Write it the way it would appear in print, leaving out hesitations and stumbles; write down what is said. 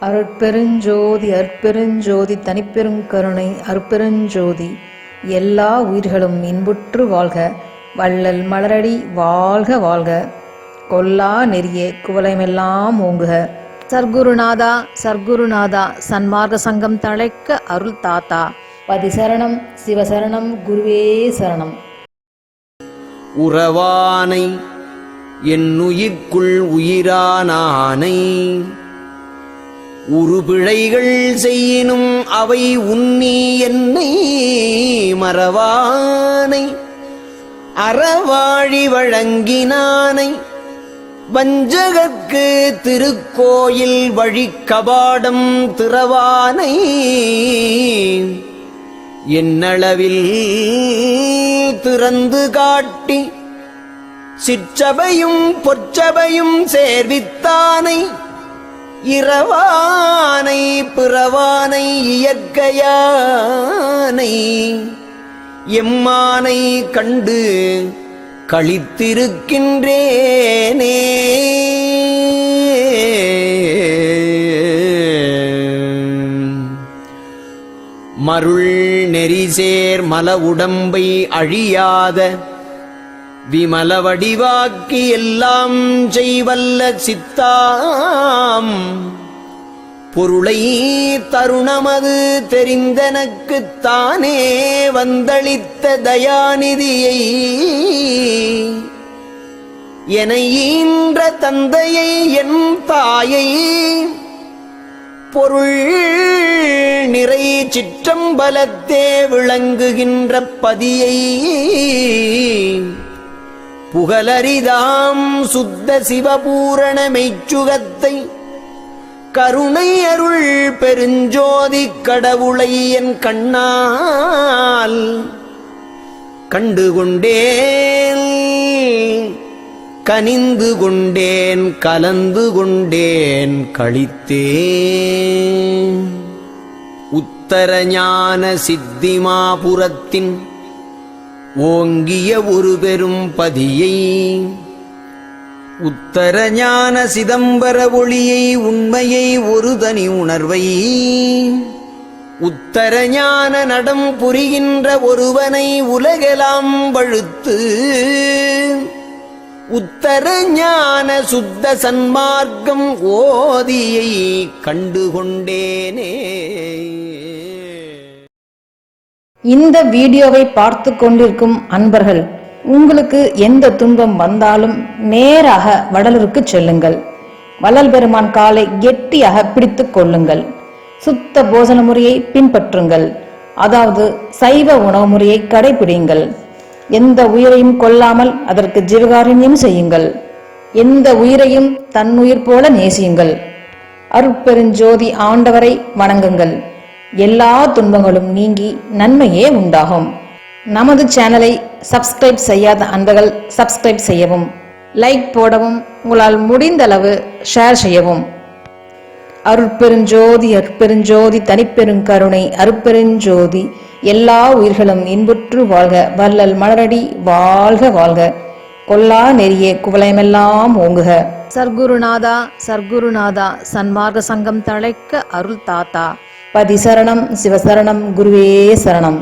அருட்பெருஞ்சோதி அருட்பெருஞ்சோதி தனிப்பெருங்கருணை அருட்பெருஞ்சோதி எல்லா உயிர்களும் இன்புற்று வாழ்க. வள்ளல் மலரடி வாழ்க வாழ்க. கொல்லா நெறிய குவலயமெல்லாம் ஓங்குக. சர்க்குருநாதா சர்க்குருநாதா சன்மார்க்க சங்கம் தழைக்க அருள் தாத்தா. பதிசரணம் சிவசரணம் குருவே சரணம். உறவானை என்னுயிர்க்குள் உயிரானானை உருபிழைகள் செய்யினும் அவை உன்னி என்னை மறவானை அறவாழி வழங்கினானை வஞ்சகற்கு திருக்கோயில் வழிக்கபாடம் திறவானை என்னளவில் திறந்து காட்டி சிற்றபையும் பொற்சபையும் சேர்வித்தானை இரவானை பிறவானை இயற்கையானை எம்மானை கண்டு களித்திருக்கின்றேனே. மருள் நெறிசேர் மல உடம்பை அழியாத விமல வடிவாக்கி எல்லாம் செய்வல்ல சித்தாம் பொருளை தருணமது தெரிந்தனக்குத் தானே வந்தளித்த தயாநிதியை என ஈன்ற தந்தையை என் தாயை பொருள் நிறை சிற்றம்பலத்தே விளங்குகின்ற பதியை புகழரிதாம் சுத்த சிவபூரண மெய்ச்சுகத்தை கருணை அருள் பெருஞ்சோதி கடவுளை என் கண்ணால் கண்டுகொண்டேன் கனிந்து கொண்டேன் கலந்து கொண்டேன் களித்தேன். உத்தரஞான சித்திமாபுரத்தின் ஓங்கிய ஒரு பெரும் பதியை உத்தரஞான சிதம்பர ஒளியை உண்மையை ஒரு தனி உணர்வை உத்தரஞான நடம் புரிகின்ற ஒருவனை உலகெல்லாம் வழுத்து உத்தரஞான சுத்த சன்மார்க்கம் ஓதியை கண்டுகொண்டேனே. இந்த வீடியோவை பார்த்து கொண்டிருக்கும் அன்பர்கள், உங்களுக்கு எந்த துன்பம் வந்தாலும் நேராக வடலூருக்கு செல்லுங்கள். வள்ளல் பெருமான் காலை கெட்டியாக பிடித்துக் கொள்ளுங்கள். சுத்த போஜன முறையை பின்பற்றுங்கள். அதாவது சைவ உணவு முறையை கடைபிடிங்கள். எந்த உயிரையும் கொல்லாமல் அதற்கு ஜீவகாருண்யம் செய்யுங்கள். எந்த உயிரையும் தன்னுயிர் போல நேசியுங்கள். அருட்பெருஞ்சோதி ஆண்டவரை வணங்குங்கள். எல்லா துன்பங்களும் நீங்கி நன்மையே உண்டாகும். நமது சேனலை சப்ஸ்கிரைப் செய்யாத அன்பர்கள் சப்ஸ்கிரைப் செய்யவும், லைக் போடவும், உங்களால் முடிந்தளவு ஷேர் செய்யவும். அருட்பெருஞ்சோதி அருட்பெருஞ்சோதி தனிப்பெருங்கருணை அருட்பெருஞ்சோதி எல்லா உயிர்களும் இன்புற்று வாழ்க. வள்ளல் மலரடி வாழ்க வாழ்க. கொல்லா நெறிய குவலயமெல்லாம் ஓங்குக. சர்க்குருநாதா சர்க்குருநாதா சன்மார்க்க சங்கம் தழைக்க அருள் தாத்தா. பதிசரணம் சிவசரணம் குருவே சரணம்.